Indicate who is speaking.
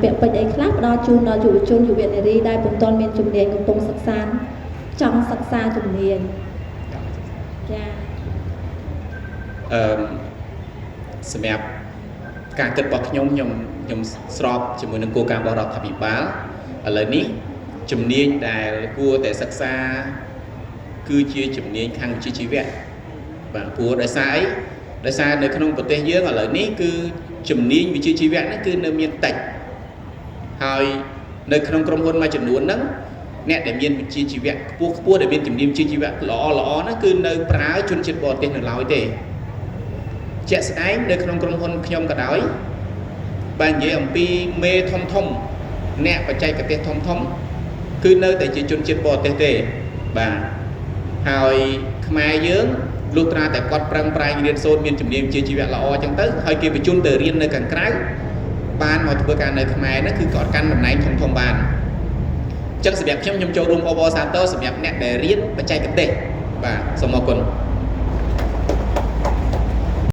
Speaker 1: ពាក់ពេជ្រអីខ្លះផ្ដល់ជូនដល់យុវជនយុវនារីដែលពុំទាន់មានជំនាញកំពុងសិក្សាចង់សិក្សាជំនាញចា
Speaker 2: សម្រាប់ការគិតរបស់ខ្ញុំស្របជាមួយនឹងគោលការណ៍របស់រដ្ឋាភិបាលឥឡូវនេះជំនាញដែលគួរតែសិក្សាគឺជាជំនាញខាងវិជ្ជាជីវៈបាទព្រោះដោយសារអីដោយសារនៅក្នុងប្រទេសយើងឥឡូវនេះគឺជំនាញវិជ្ជាជីវៈហ្នឹងគឺនៅមានតិចហើយនៅក្នុងក្រុមហ៊ុនមួយចំនួនហ្នឹងអ្នកដែលមានវិជ្ជាជីវៈខ្ពស់ដែលមានជំនាញវិជ្ជាជីវៈល្អហ្នឹងគឺនៅប្រើជនជាតិបរទេសនៅឡើយទេជាក់ស្ដែងនៅក្នុងក្រុមហ៊ុនខ្ញុំក៏ដោយបាននិយាយអំពីមេធំអ្នកបច្ចេកទេសធំគឺនៅតែជាជនជាតិបរទេសទេបាទហើយខ្មែរយើងលុះត្រាតែគាត់ប្រឹងប្រែងរៀនសូត្រមានជំនាញវិជ្ជាជីវៈល្អអញ្ចឹងទៅហើយគេបញ្ជូនទៅរៀននៅខាងក្រៅបានមកធ្វើការនៅខ្មែរហ្នឹងគឺគាត់កាន់តំណែងធំបានអញ្ចឹងសម្រាប់ខ្ញុំចូលរួមអបអរសាទរសម្រាប់អ្នកដែលរៀនបច្ចេកទេសបាទសូមអរគុណ